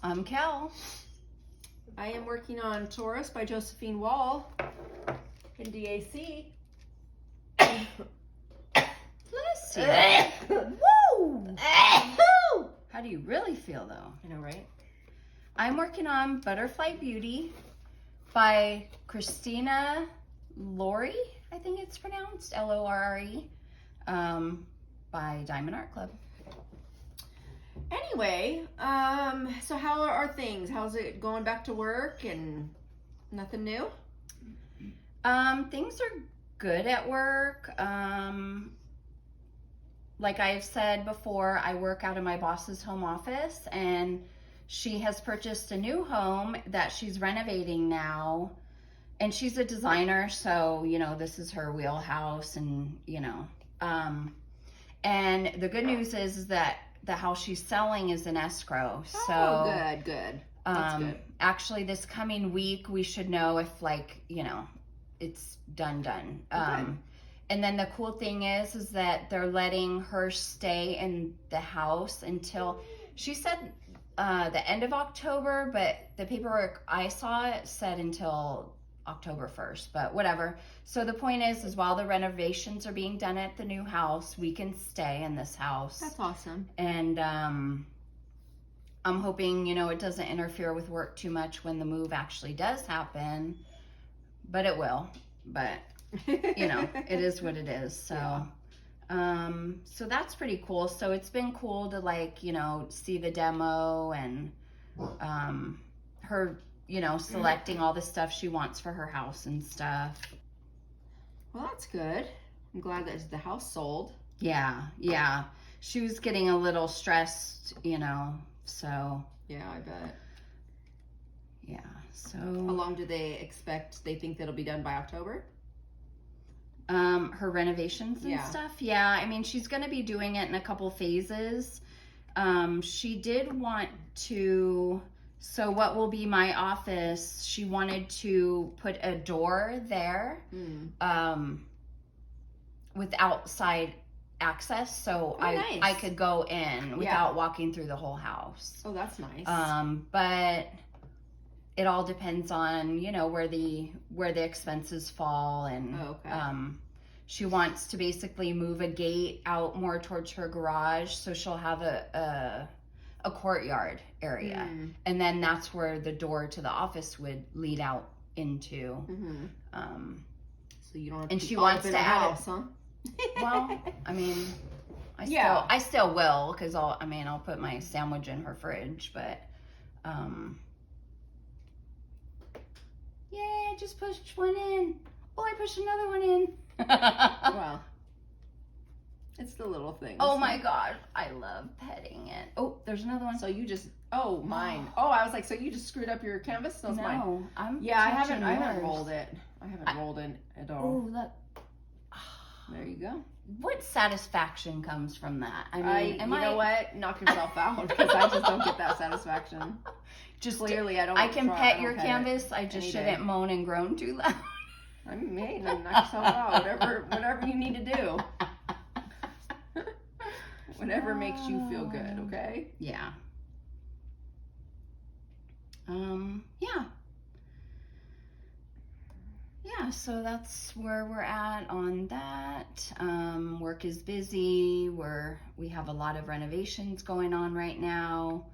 I'm Kel. I am working on Taurus by Josephine Wall in DAC. Bless you. Woo! How do you really feel though? I know, right? I'm working on Butterfly Beauty by Christina Lorre, I think it's pronounced, Lorre, by Diamond Art Club. Anyway, so how are things? How's it going back to work and nothing new? Things are good at work. Like I've said before, I work out of my boss's home office, and she has purchased a new home that she's renovating now. And she's a designer, so, you know, this is her wheelhouse, and, you know. And the good news is that the house she's selling is in escrow. So good. That's good. Actually, this coming week, we should know if, like, you know, it's done. Okay. And then the cool thing is that they're letting her stay in the house until, she said the end of October, but the paperwork I saw it said until October 1st, but whatever. So the point is while the renovations are being done at the new house, we can stay in this house. That's awesome. And I'm hoping, you know, it doesn't interfere with work too much when the move actually does happen, but it will. But, you know, it is what it is. So, yeah. So that's pretty cool. So it's been cool to, like, you know, see the demo and her, you know, selecting all the stuff she wants for her house and stuff. Well, that's good. I'm glad that the house sold. Yeah. She was getting a little stressed, you know, so. Yeah, I bet. Yeah, so. How long do they think that'll be done by October? Her renovations and stuff? Yeah, I mean, she's going to be doing it in a couple phases. She did want to, so what will be my office, she wanted to put a door there with outside access, so nice. I could go in without walking through the whole house. Oh, that's nice. But it all depends on, you know, where the expenses fall, and she wants to basically move a gate out more towards her garage, so she'll have a courtyard area, and then that's where the door to the office would lead out into. So you don't have to and keep she all wants up in to the add house, huh? Well, I mean, I still will, because I'll put my sandwich in her fridge, but yeah, just pushed one in. Oh, I pushed another one in. Well, it's the little things. Oh my gosh, I love petting it. Oh, there's another one. So you just, mine. Oh, I was like, so you just screwed up your canvas? That's mine. No, I haven't rolled it. I haven't rolled it at all. Oh, look. There you go. What satisfaction comes from that? I mean, you know what? Knock yourself out, because I just don't get that satisfaction. Just clearly, I don't. I can pet your canvas. I just shouldn't moan and groan too loud. I mean, hey, knock yourself out. Whatever you need to do. Whatever makes you feel good. Okay. Yeah. Yeah, so that's where we're at on that. Work is busy. We have a lot of renovations going on right now.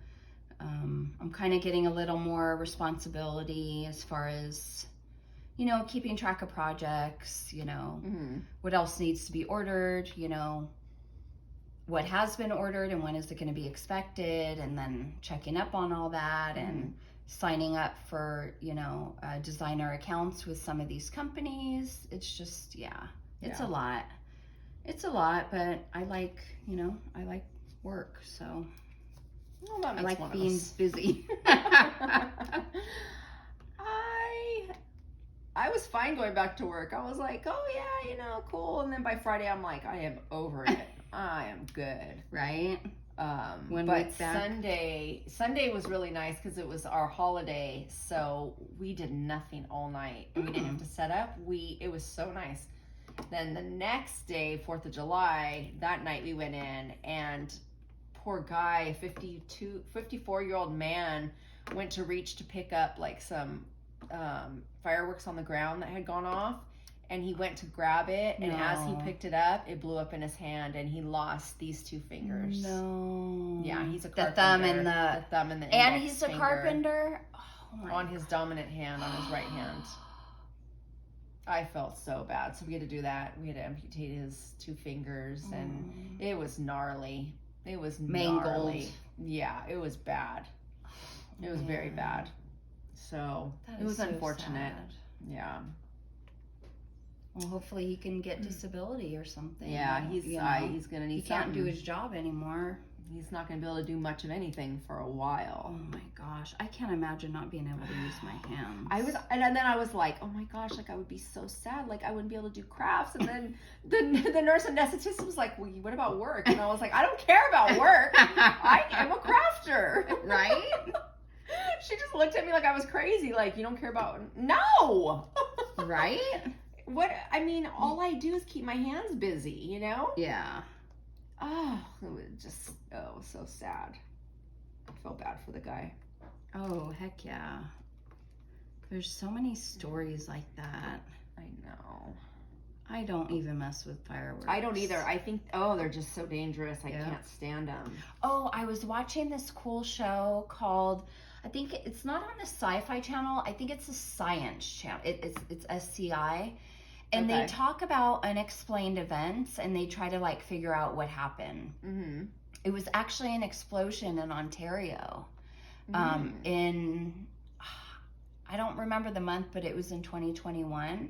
I'm kind of getting a little more responsibility as far as, you know, keeping track of projects, you know, what else needs to be ordered, you know, what has been ordered and when is it going to be expected, and then checking up on all that and signing up for, you know, designer accounts with some of these companies. It's just, it's a lot. It's a lot, but I like, you know, I like work, so well, that makes I like one being of us. busy. I was fine going back to work. I was like, oh yeah, you know, cool. And then by Friday, I'm like, I am over it. I am good. Right? But Sunday was really nice because it was our holiday, so we did nothing all night. We didn't have to set up. It was so nice. Then the next day, 4th of July, that night we went in, and poor guy, 54-year-old man, went to reach to pick up like some fireworks on the ground that had gone off, and he went to grab it, and as he picked it up, it blew up in his hand, and he lost these 2 fingers. No. Yeah, he's a carpenter. The thumb and the index and he's a finger. Carpenter. Oh on his dominant hand, on his right hand. I felt so bad. So we had to do that. We had to amputate his 2 fingers, and it was gnarly. It was mangled. Gnarly. Yeah, it was bad. It was very bad. So it was so unfortunate. Sad. Yeah. Well, hopefully he can get disability or something. Yeah, he's gonna need. He can't do his job anymore. He's not gonna be able to do much of anything for a while. Oh my gosh, I can't imagine not being able to use my hands. And then I was like, oh my gosh, like I would be so sad, like I wouldn't be able to do crafts. And then the nurse anesthetist was like, well, what about work? And I was like, I don't care about work. I am a crafter, right? She just looked at me like I was crazy. Like, you don't care about no, right? What I mean, all I do is keep my hands busy, you know? Yeah. Oh, it was just so sad. I felt bad for the guy. Oh, heck yeah. There's so many stories like that. I know. I don't even mess with fireworks. I don't either. I think, they're just so dangerous. I can't stand them. Oh, I was watching this cool show called, I think it's not on the Sci-Fi Channel. I think it's a Science Channel. It's SCI. And they talk about unexplained events, and they try to like figure out what happened. Mm-hmm. It was actually an explosion in Ontario. In, I don't remember the month, but it was in 2021.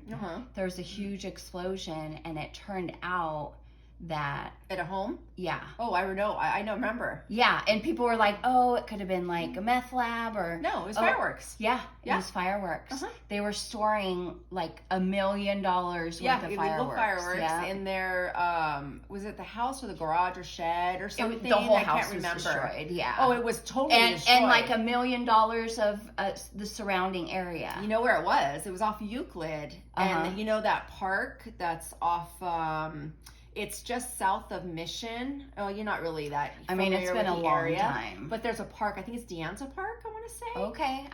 There was a huge explosion, and it turned out that at a home. Yeah. Oh, I know. I know. Remember. Yeah, and people were like, "Oh, it could have been like a meth lab or no, it was fireworks." Yeah, it was fireworks. They were storing like $1 million worth of illegal fireworks in their was it the house or the garage or shed or something? The whole I house can't was remember. destroyed. Yeah. Oh, it was totally destroyed. And like $1 million of the surrounding area. You know where it was? It was off Euclid, and you know that park that's off. It's just south of Mission. Oh, you're not really that familiar. I mean, it's been a long time. But there's a park. I think it's Deanza Park, I want to say. Okay.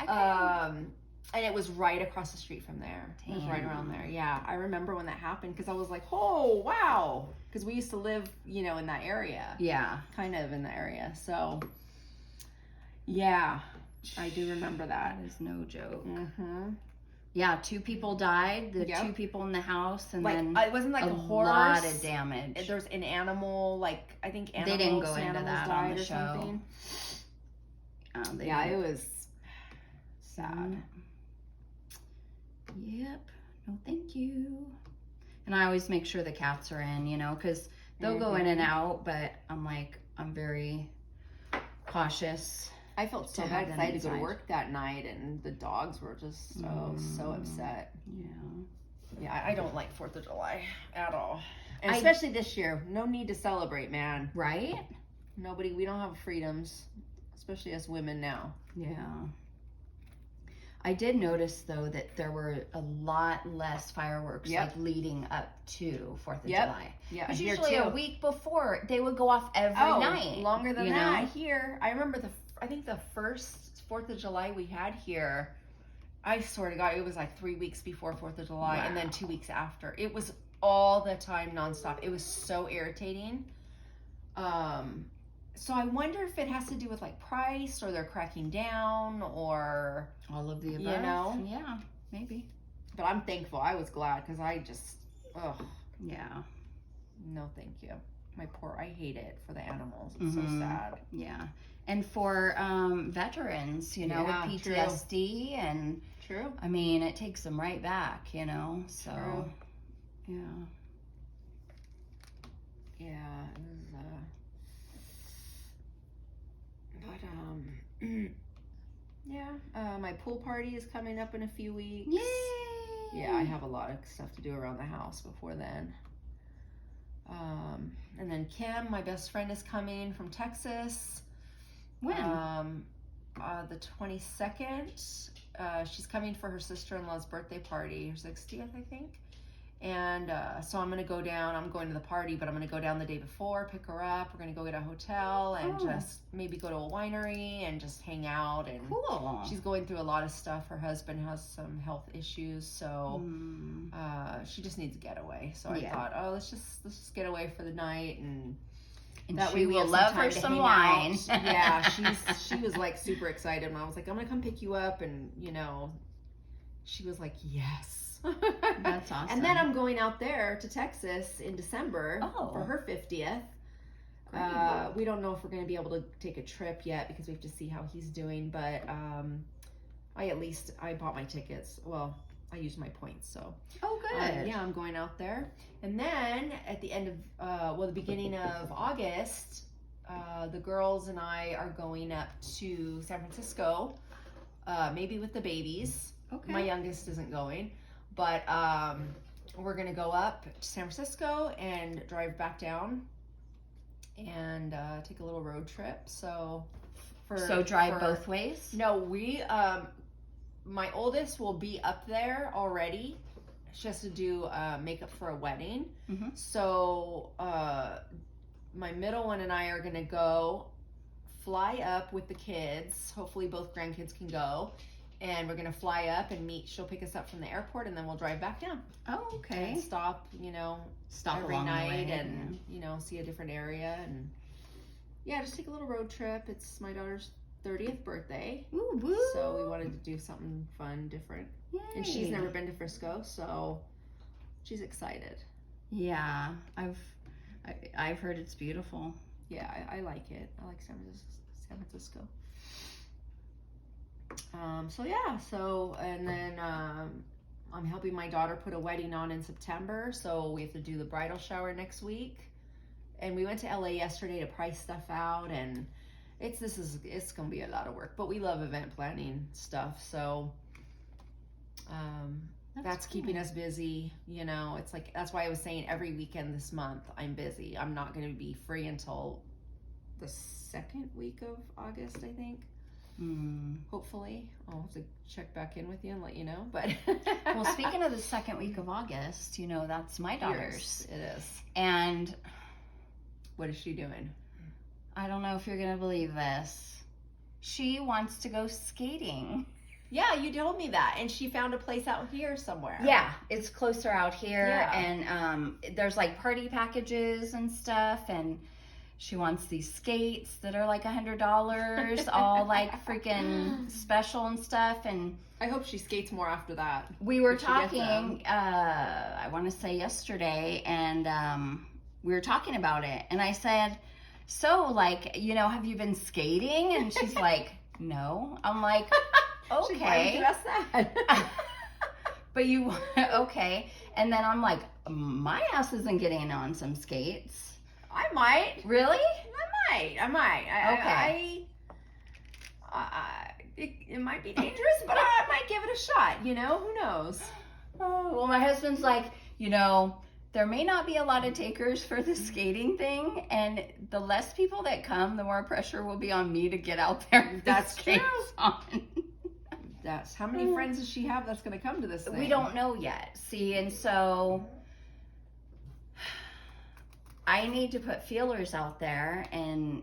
And it was right across the street from there. Damn. It was right around there. Yeah, I remember when that happened because I was like, oh, wow. Because we used to live, in that area. Yeah. Kind of in the area. So, yeah, I do remember that. That is no joke. Mm-hmm. Yeah, 2 people died. The 2 people in the house, and then it wasn't like a horse. Lot of damage. There's an animal, like I think they didn't go into that on the show. It was sad. Yep. No, thank you. And I always make sure the cats are in, because they'll go in and out. But I'm very cautious. I felt so bad because I had to go to work that night, and the dogs were just so upset. Yeah, I don't like 4th of July at all, and especially this year. No need to celebrate, man. Right? We don't have freedoms, especially us women now. Yeah. I did notice though that there were a lot less fireworks leading up to 4th of July. Yeah, because usually a week before they would go off every night. Longer than that. Here, I remember I think the first 4th of July we had here, I swear to God, it was like 3 weeks before 4th of July and then 2 weeks after. It was all the time nonstop. It was so irritating. So I wonder if it has to do with like price or they're cracking down or all of the above. Yeah, maybe. But I'm thankful. I was glad because I just, yeah. No, thank you. I hate it for the animals. It's so sad. Yeah. And for veterans, with PTSD and true. I mean, it takes them right back, so true. Yeah. Yeah, it was my pool party is coming up in a few weeks. Yay! Yeah, I have a lot of stuff to do around the house before then. And then Kim, my best friend, is coming from Texas. When? The 22nd. She's coming for her sister-in-law's birthday party, her 60th, I think. And so I'm going to go down. I'm going to the party, but I'm going to go down the day before, pick her up. We're going to go get a hotel and just maybe go to a winery and just hang out. And cool. She's going through a lot of stuff. Her husband has some health issues, so she just needs a getaway. So I thought, let's just get away for the night, and that she way will love her some wine. Yeah, she was like super excited when I was like, I'm gonna come pick you up, and you know, she was like, yes. That's awesome. And then I'm going out there to Texas in December for her 50th. We don't know if we're going to be able to take a trip yet because we have to see how he's doing, but I bought my tickets. Well, I used my points, so. Oh, good. Yeah, I'm going out there. And then at the end of, the beginning of August, the girls and I are going up to San Francisco, maybe with the babies. Okay. My youngest isn't going. But we're going to go up to San Francisco and drive back down and take a little road trip. So drive both ways? No, my oldest will be up there already. She has to do makeup for a wedding. Mm-hmm. So my middle one and I are going to go fly up with the kids. Hopefully both grandkids can go. And we're going to fly up and meet. She'll pick us up from the airport, and then we'll drive back down. Oh, okay. And stop every night and, see a different area. And, just take a little road trip. It's my daughter's 30th birthday. Ooh, woo. So we wanted to do something fun, different. Yay. And she's never been to Frisco, so she's excited. Yeah, I've heard it's beautiful. Yeah, I like it. I like San Francisco. And then I'm helping my daughter put a wedding on in September, so we have to do the bridal shower next week. And we went to LA yesterday to price stuff out, and it's gonna be a lot of work, but we love event planning stuff, so that's cool. Keeping us busy. It's like, that's why I was saying every weekend this month I'm busy. I'm not gonna be free until the second week of August, I think. Hopefully. I'll have to check back in with you and let you know. But well, speaking of the second week of August, that's my daughter's. Yes, it is. And what is she doing? I don't know if you're gonna believe this. She wants to go skating. Yeah, you told me that, and she found a place out here somewhere. Yeah, it's closer out here, and there's like party packages and stuff, and she wants these skates that are like $100, all like freaking special and stuff. And I hope she skates more after that. We were talking, I want to say yesterday, and we were talking about it. And I said, so like, have you been skating? And she's like, no. I'm like, okay. She's like, that's that. But okay. And then I'm like, my ass isn't getting on some skates. I might. Really? I might. Okay. It might be dangerous, but I might give it a shot. Who knows? Oh, well, my husband's like, there may not be a lot of takers for the skating thing, and the less people that come, the more pressure will be on me to get out there. With that's true. On. That's how many friends does she have that's going to come to this thing? We don't know yet. See, and so I need to put feelers out there, and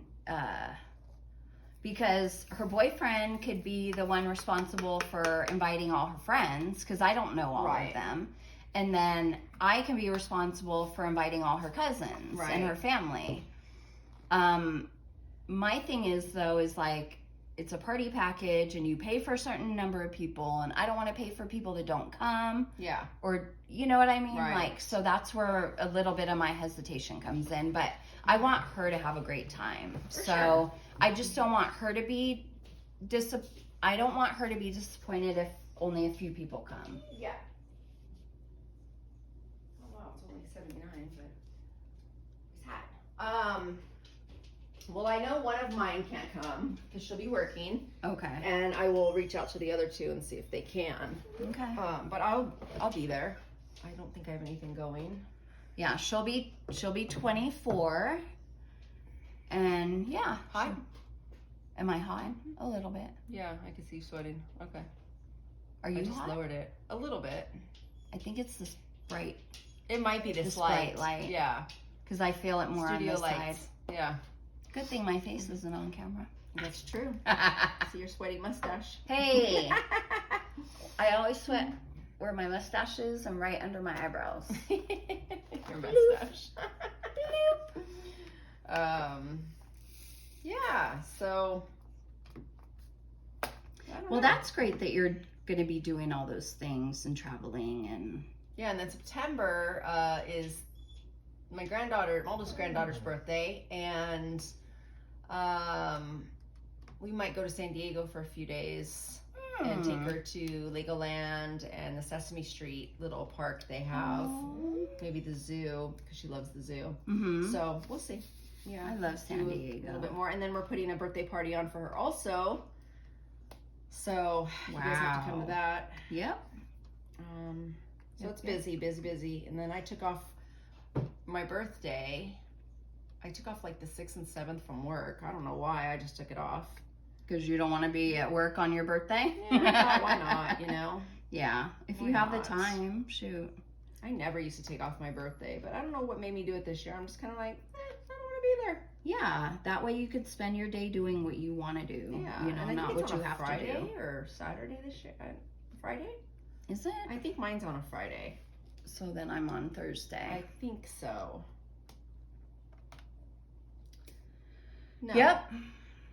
because her boyfriend could be the one responsible for inviting all her friends, because I don't know all of them, and then I can be responsible for inviting all her cousins and her family. My thing is, though, is like, it's a party package and you pay for a certain number of people, and I don't want to pay for people that don't come. Yeah. Or, you know what I mean? Right. Like, so that's where a little bit of my hesitation comes in, but I want her to have a great time. So I just don't want her to be I don't want her to be disappointed if only a few people come. Yeah. Oh wow, it's only 79, but it's hot. Well, I know one of mine can't come because she'll be working. Okay. And I will reach out to the other two and see if they can. Okay. But I'll be there. I don't think I have anything going. Yeah, she'll be 24. And yeah. Hot? Am I hot? A little bit. Yeah, I can see you sweating. Okay. Are you I just hot? lowered it a little bit. I think it's this bright It might be this bright light. Yeah. Because I feel it more Studio on this lights. side. Yeah. Good thing my face isn't on camera. That's true. See your sweaty mustache. Hey, I always sweat where my mustache is and right under my eyebrows. Your mustache. Yeah, so. Well, that's great that you're going to be doing all those things and traveling and. Yeah, and then September is my oldest granddaughter's birthday, and we might go to San Diego for a few days and take her to Legoland and the Sesame Street little park they have. Maybe the zoo, because she loves the zoo. So we'll see. Yeah, I love San Diego. A little bit more, and then we're putting a birthday party on for her also. So you guys have to come to that. Yep. So it's busy, and then I took off my birthday. I took off like the 6th and 7th from work. I don't know why. I just took it off. Because you don't want to be at work on your birthday? Yeah, I thought, why not, you know? Yeah, if you have the time, shoot. I never used to take off my birthday, but I don't know what made me do it this year. I'm just kind of like, I don't want to be there. Yeah, that way you could spend your day doing what you want to do. Yeah, you know, and not what you have Friday to do. Or Saturday this year. Friday? Is it? I think mine's on a Friday. So then I'm on Thursday. I think so. No. Yep.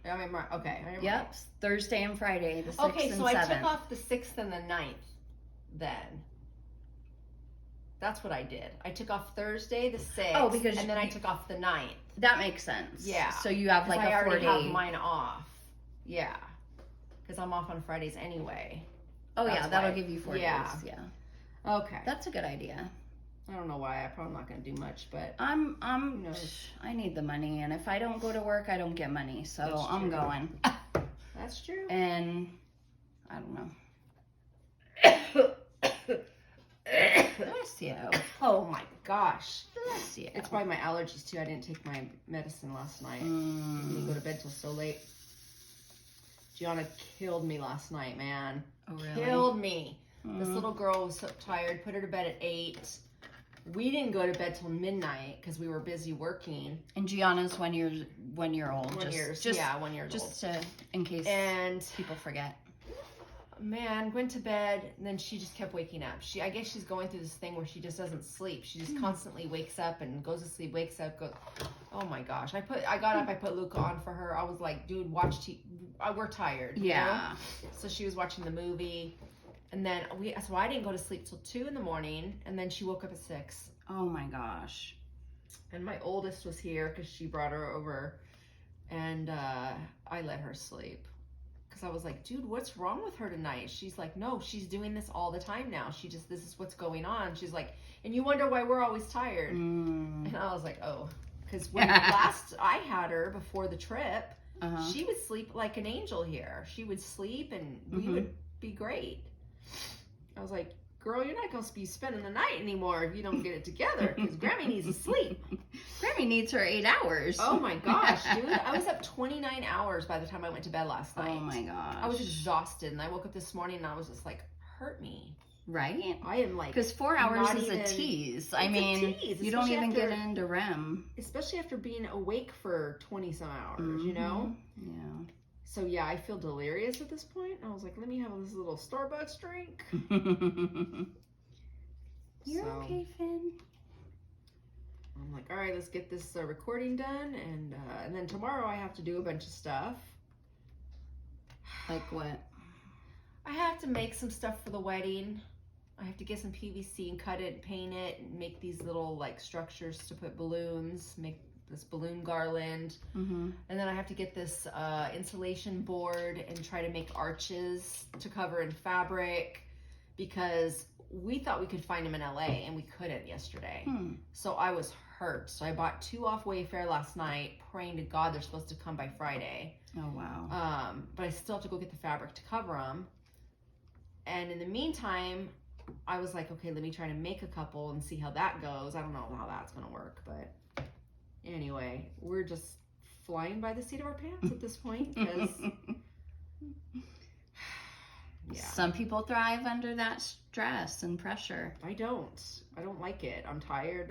I mean, okay. Yep. Thursday and Friday, the 6th okay, and so 7th. I took off the 6th and the 9th then. That's what I did. I took off Thursday, the 6th, and then I took off the 9th. That makes sense. Yeah. So you have like a 4-day. I already have mine off. Yeah. Because I'm off on Fridays anyway. Oh, yeah, that'll give you 4 days. Yeah. Okay. That's a good idea. I don't know why. I'm probably not going to do much, but I need the money, and if I don't go to work, I don't get money. So I'm going. That's true. And I don't know. Bless you. Oh my gosh. Bless you. It's probably my allergies too. I didn't take my medicine last night. I didn't go to bed till so late. Gianna killed me last night, man. Oh, really? Killed me. This little girl was so tired. Put her to bed at 8. We didn't go to bed till midnight because we were busy working. And Gianna's 1 year old. 1 year. 1 year old. Just in case people forget. Man, went to bed, and then she just kept waking up. I guess she's going through this thing where she just doesn't sleep. She just constantly wakes up and goes to sleep, wakes up, goes. Oh my gosh! I got up, I put Luca on for her. I was like, dude, watch TV. We're tired. Yeah. You know? So she was watching the movie, and then so I didn't go to sleep till 2 in the morning, and then she woke up at 6. Oh my gosh! And my oldest was here because she brought her over, and I let her sleep. Because I was like, dude, what's wrong with her tonight? She's like, no, she's doing this all the time now. This is what's going on. She's like, and you wonder why we're always tired. And I was like, oh. Because when last I had her before the trip, she would sleep like an angel here. She would sleep and we would be great. I was like, girl, you're not going to be spending the night anymore if you don't get it together. Because Grammy needs to sleep. Grammy needs her 8 hours. Oh my gosh, dude. I was up 29 hours by the time I went to bed last night. Oh my gosh. I was exhausted, and I woke up this morning and I was just like, hurt me. Right? I am like, because 4 hours is a tease. I mean, you don't even get into REM. Especially after being awake for 20 some hours, you know? Yeah. So yeah, I feel delirious at this point. I was like, let me have this little Starbucks drink. You're okay, Finn. I'm like, all right, let's get this recording done, and then tomorrow I have to do a bunch of stuff. Like what? I have to make some stuff for the wedding. I have to get some PVC and cut it, paint it, and make these little like structures to put balloons, make this balloon garland. And then I have to get this insulation board and try to make arches to cover in fabric, because we thought we could find them in LA and we couldn't yesterday. So I was hurt. So I bought 2 off Wayfair last night, praying to God they're supposed to come by Friday. Oh, wow. But I still have to go get the fabric to cover them. And in the meantime, I was like, okay, let me try to make a couple and see how that goes. I don't know how that's going to work, but anyway, we're just flying by the seat of our pants at this point, because Yeah. Some people thrive under that stress and pressure. I don't like it. I'm tired.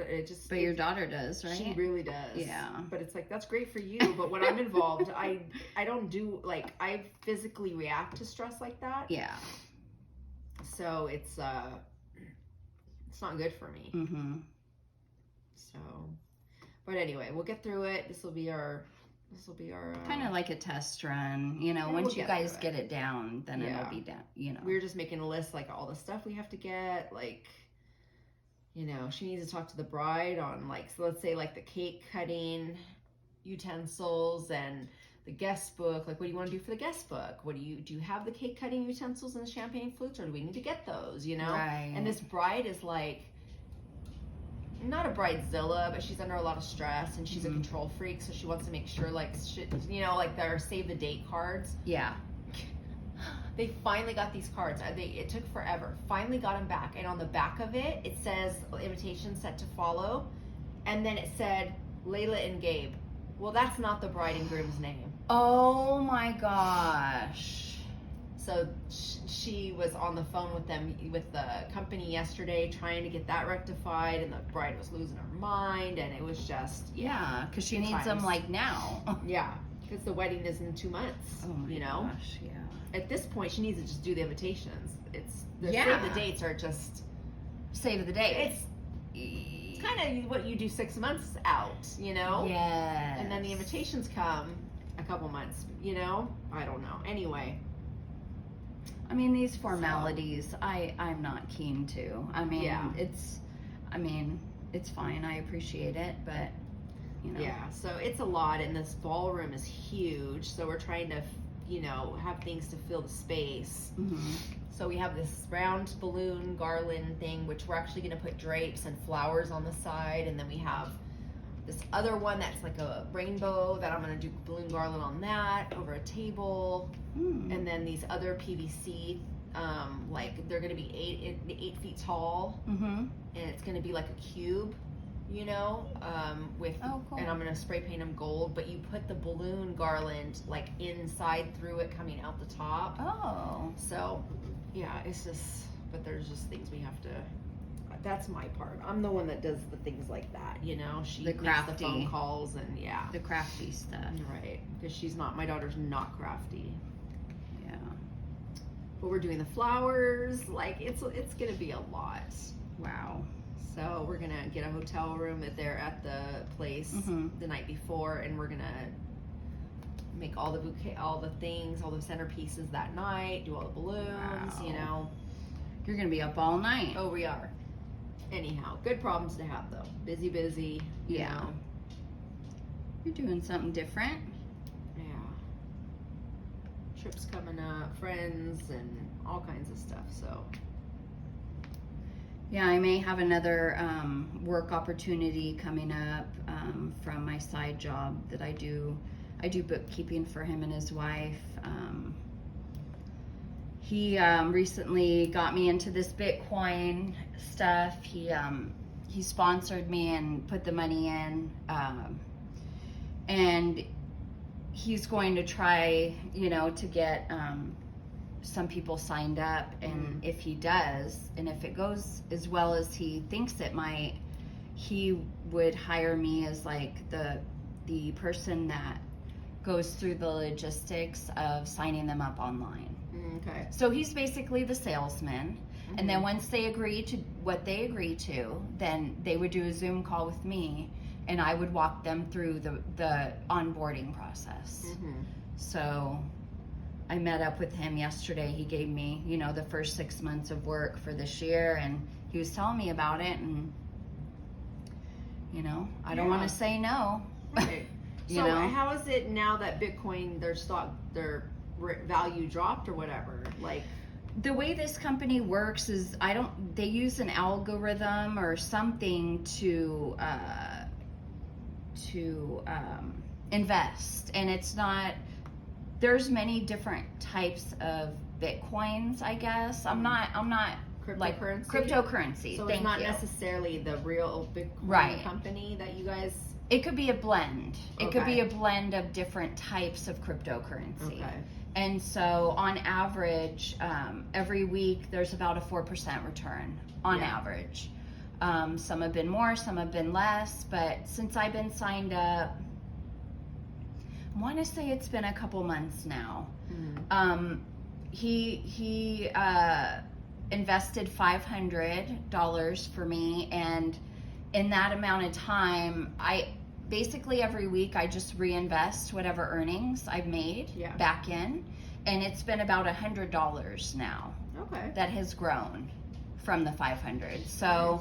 But your daughter does, right? She really does. Yeah. But it's like, that's great for you. But when I'm involved, I don't do, like, I physically react to stress like that. Yeah. So it's not good for me. Mm-hmm. So, but anyway, we'll get through it. This will be our kind of like a test run, you know. Yeah, once we'll you guys get it down, then Yeah. it'll be down, you know. We're just making a list, like, all the stuff we have to get, like, you know, she needs to talk to the bride on, like, so let's say, like, the cake cutting utensils and the guest book. Like, what do you want to do for the guest book? Do you have the cake cutting utensils and the champagne flutes, or do we need to get those, you know? Right. And this bride is like, not a bridezilla, but she's under a lot of stress, and she's a control freak, so she wants to make sure, like, you know, like, their save the date cards. Yeah. They finally got these cards. It took forever. Finally got them back, and on the back of it, it says invitation set to follow, and then it said Layla and Gabe. Well, that's not the bride and groom's name. Oh my gosh. So she was on the phone with the company yesterday, trying to get that rectified, and the bride was losing her mind, and it was just, yeah, because she needs them like now. Yeah, because the wedding is in 2 months. Oh my gosh, yeah. At this point, she needs to just do the invitations. Save the dates are just save the dates. It's kind of what you do 6 months out, you know. Yes. And then the invitations come a couple months, you know. I don't know. Anyway. I mean, these formalities, I'm not keen to. I mean, Yeah. it's fine. I appreciate it, but, you know. Yeah, so it's a lot, and this ballroom is huge, so we're trying to, you know, have things to fill the space. Mm-hmm. So we have this round balloon garland thing, which we're actually going to put drapes and flowers on the side, and then we have this other one that's like a rainbow that I'm going to do balloon garland on that over a table. And then these other PVC, like, they're going to be 8 feet tall, and it's going to be like a cube, you know, cool. And I'm going to spray paint them gold, but you put the balloon garland, like, inside through it, coming out the top. Oh. So, yeah, it's just, but there's just things we have to, that's my part. I'm the one that does the things like that, you know. She makes the phone calls, and the crafty stuff. Right, because my daughter's not crafty. Yeah. But we're doing the flowers, like, it's gonna be a lot. Wow. So we're gonna get a hotel room they're at the place the night before, and we're gonna make all the bouquet, all the things, all the centerpieces that night, do all the balloons, you know. You're gonna be up all night. Oh, we are. Anyhow, good problems to have, though. Busy, you know. You're doing something different. Yeah. Trips coming up, friends, and all kinds of stuff, so. Yeah, I may have another work opportunity coming up from my side job that I do. I do bookkeeping for him and his wife. He recently got me into this Bitcoin stuff. He sponsored me and put the money in, and he's going to try, you know, to get some people signed up. And if he does, and if it goes as well as he thinks it might, he would hire me as like the person that goes through the logistics of signing them up online. Okay. So he's basically the salesman. And then once they agree to what they agree to, then they would do a Zoom call with me, and I would walk them through the onboarding process. So I met up with him yesterday. He gave me, you know, the first 6 months of work for this year, and he was telling me about it, and, you know, I don't want to say no. Right. You so know? How is it now that Bitcoin, their value dropped or whatever? Like, the way this company works is they use an algorithm or something to invest, and it's not, there's many different types of Bitcoins, I guess. I'm not cryptocurrency? Like cryptocurrency. So Thank it's not you. necessarily the real Bitcoin Right. company that you guys It could be a blend. It could Okay. be a blend of different types of cryptocurrency. Okay. And so on average, every week there's about a 4% return on average. Some have been more, some have been less, but since I've been signed up, I want to say it's been a couple months now. He invested $500 for me, and in that amount of time, I basically every week I just reinvest whatever earnings I've made back in, and it's been about $100 now. Okay. That has grown from the 500. So,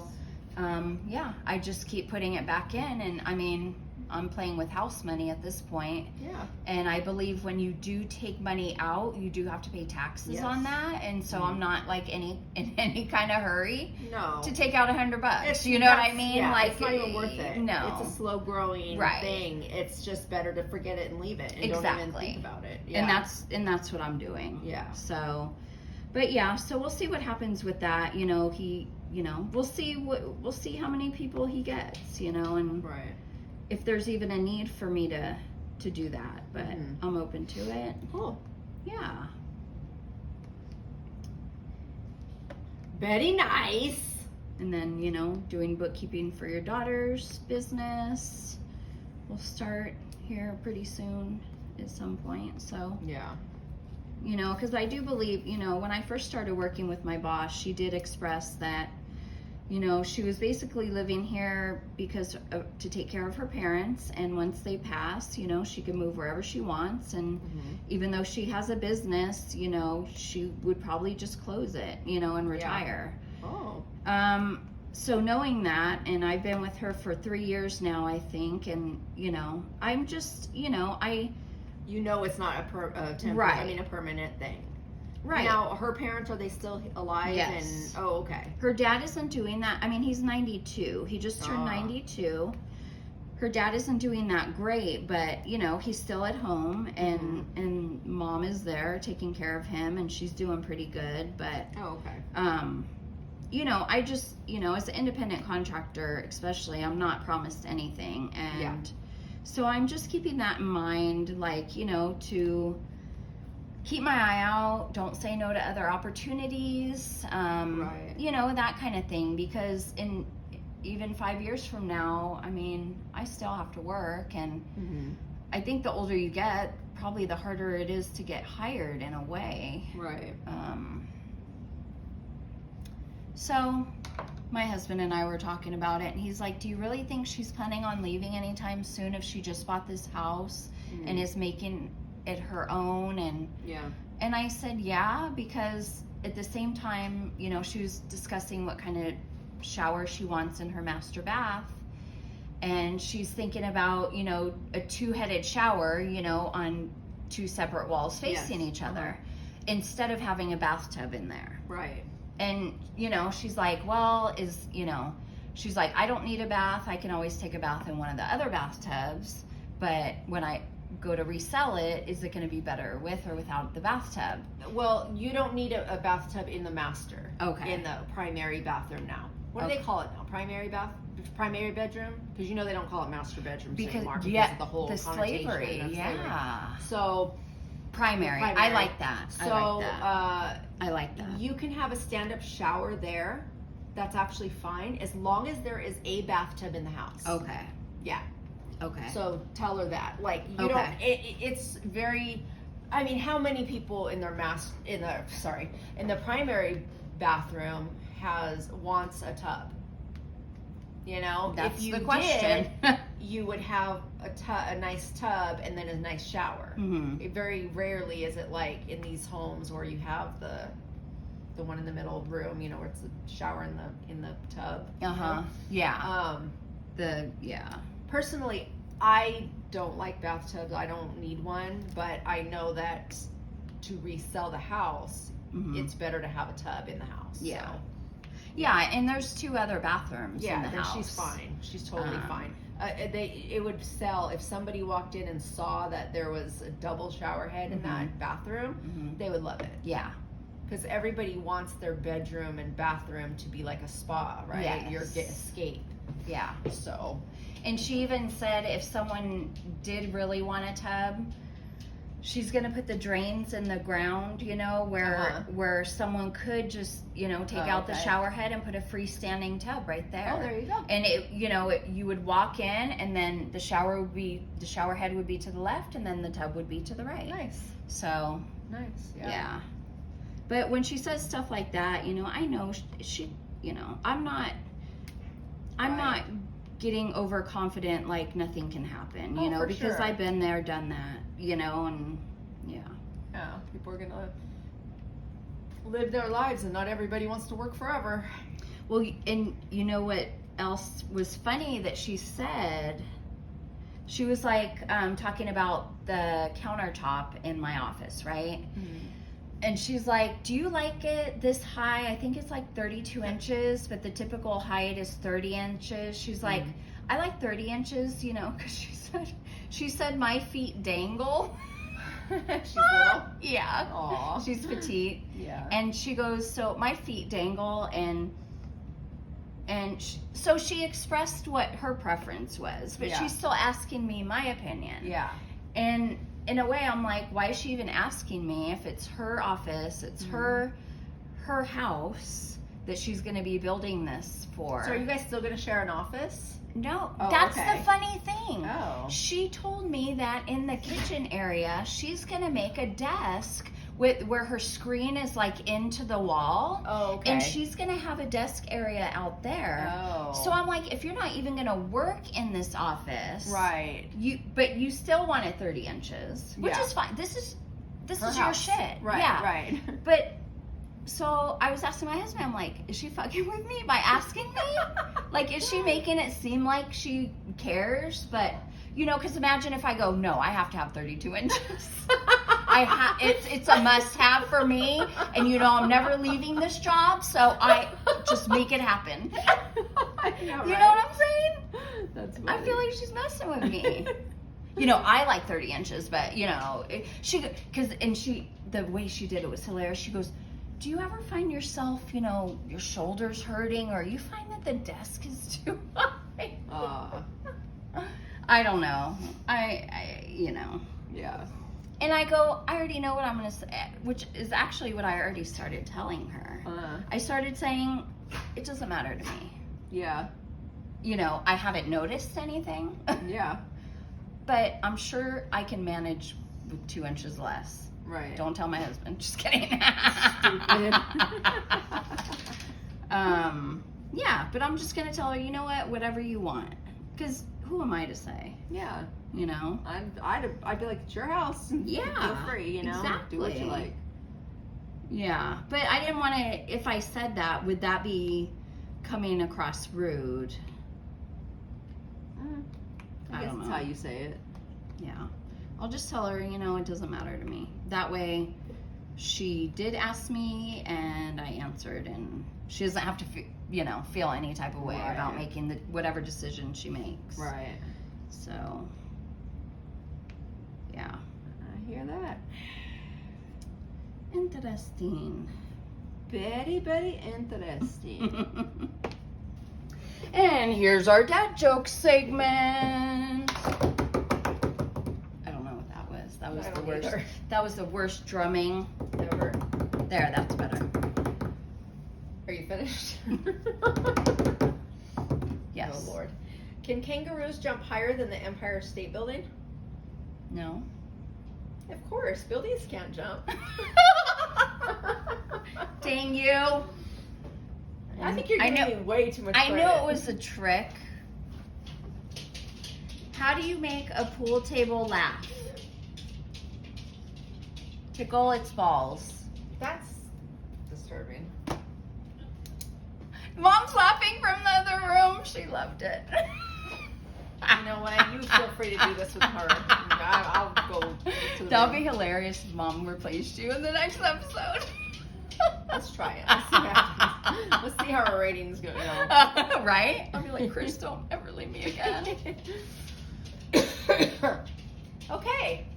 I just keep putting it back in, and I mean, I'm playing with house money at this point. Yeah. And I believe when you do take money out, you do have to pay taxes on that. And so I'm not like in any kind of hurry to take out $100. You know what I mean? Yeah, like it's not even worth it. No. It's a slow growing thing. It's just better to forget it and leave it and don't even think about it. Yeah. And that's what I'm doing. Yeah. So, but so we'll see what happens with that. We'll see how many people he gets, and if there's even a need for me to do that, but I'm open to it. Cool. Yeah. Very nice. And then, doing bookkeeping for your daughter's business will start here pretty soon at some point. So, because I do believe, when I first started working with my boss, she did express that, she was basically living here because to take care of her parents, and once they pass, she can move wherever she wants, and even though she has a business, she would probably just close it, and retire. So knowing that, and I've been with her for 3 years now, I think, and I'm just, it's not a a permanent thing. Right. Now, her parents, are they still alive? Yes. And, okay. Her dad isn't doing that. I mean, he's 92. He just turned 92. Her dad isn't doing that great, but, he's still at home, and mom is there taking care of him, and she's doing pretty good. But, I just, as an independent contractor, especially, I'm not promised anything. And so I'm just keeping that in mind, like, to keep my eye out, don't say no to other opportunities, that kind of thing, because even 5 years from now, I mean, I still have to work, and I think the older you get, probably the harder it is to get hired in a way. Right. So my husband and I were talking about it, and he's like, do you really think she's planning on leaving anytime soon if she just bought this house and is making it her own? And I said because at the same time, she was discussing what kind of shower she wants in her master bath, and she's thinking about a two-headed shower on two separate walls facing each other instead of having a bathtub in there. Right. And she's like, she's like, I don't need a bath, I can always take a bath in one of the other bathtubs, but when I go to resell it, is it going to be better with or without the bathtub? Well, you don't need a bathtub in the master. Okay. In the primary bathroom now. What do they call it now? Primary bedroom? Because they don't call it master bedrooms anymore because of the whole the slavery. So primary. I like that. So I like that. You can have a stand-up shower there. That's actually fine as long as there is a bathtub in the house. Okay. Yeah. Okay. So tell her that. Like, you don't, it's very, I mean, how many people in the primary bathroom wants a tub? That's if you the question. You would have a nice tub and then a nice shower. Very rarely is it like in these homes where you have the one in the middle room, where it's a shower in the tub. Yeah. Personally, I don't like bathtubs. I don't need one, but I know that to resell the house, it's better to have a tub in the house. Yeah. So. Yeah, and there's 2 other bathrooms in the house. She's fine. She's totally fine. It would sell if somebody walked in and saw that there was a double shower head in that bathroom. They would love it. Yeah. Because everybody wants their bedroom and bathroom to be like a spa, right? Yes. Your escape. Yeah. So. And she even said if someone did really want a tub, she's gonna put the drains in the ground, you know, where someone could just, you know, take out the shower head and put a freestanding tub right there. Oh, there you go. And it, you know, you would walk in, and then the shower head would be to the left, and then the tub would be to the right. Nice. So Nice. yeah. But when she says stuff like that, you know, I know she, you know, I'm not getting overconfident like nothing can happen, you know, because sure. I've been there, done that, you know, and yeah. Yeah, people are gonna live their lives, and not everybody wants to work forever. Well, and you know what else was funny that she said? She was like talking about the countertop in my office, right? Mm-hmm. And she's like, do you like it this high? I think it's like 32 inches, but the typical height is 30 inches. She's like, I like 30 inches, you know, because she said my feet dangle. She's little? Yeah. Aww. She's petite. Yeah. And she goes, so my feet dangle, so she expressed what her preference was, but she's still asking me my opinion. Yeah. And in a way, I'm like, why is she even asking me if it's her office, it's her house that she's going to be building this for? So are you guys still going to share an office? No, that's the funny thing. Oh. She told me that in the kitchen area, she's going to make a desk where her screen is like into the wall. Oh, okay. And she's going to have a desk area out there. Oh. So I'm like, if you're not even going to work in this office. Right. But you still want it 30 inches, which is fine. This is your shit. Right, yeah. right. But so I was asking my husband, I'm like, is she fucking with me by asking me? Like, is she making it seem like she cares? But, you know, because imagine if I go, no, I have to have 32 inches. It's a must-have for me, and you know I'm never leaving this job, so I just make it happen. You know what I'm saying? That's funny. I feel like she's messing with me. You know, I like 30 inches, but you know, the way she did it was hilarious. She goes, do you ever find yourself, you know, your shoulders hurting, or you find that the desk is too high? I don't know. I you know. Yeah. And I go, I already know what I'm going to say, which is actually what I already started telling her. I started saying, it doesn't matter to me. Yeah. You know, I haven't noticed anything. Yeah. But I'm sure I can manage with 2 inches less. Right. Don't tell my husband. Just kidding. Stupid. Yeah, but I'm just going to tell her, you know what, whatever you want. Because who am I to say? Yeah. You know? I'd be like, it's your house. Yeah. Feel free, you know? Exactly. Do what you like. Yeah. But I didn't want to, if I said that, would that be coming across rude? I guess that's how you say it. Yeah. I'll just tell her, you know, it doesn't matter to me. That way, she did ask me, and I answered, and she doesn't have to, feel any type of way about making whatever decision she makes. Right. So, yeah. I hear that. Interesting. Very, very interesting. And here's our dad joke segment. I don't know what that was. That was the worst. Either. That was the worst drumming Ever. There, that's better. Are you finished? Yes. Oh Lord. Can kangaroos jump higher than the Empire State Building? No. Of course, buildings can't jump. Dang you. I think you're giving me way too much credit. I knew it was a trick. How do you make a pool table laugh? Tickle its balls. That's disturbing. Mom's laughing from the other room. She loved it. You know what? You feel free to do this with her. I'll go to the That'll room. be hilarious if Mom replaced you in the next episode. Let's try it. Let's see how our ratings go. Right? I'll be like, Kris, don't ever leave me again. Okay.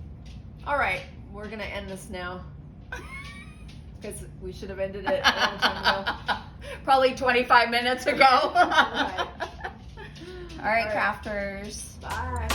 All right. We're going to end this now. because we should have ended it a long time ago. Probably 25 minutes ago. Right. All right, crafters. Bye.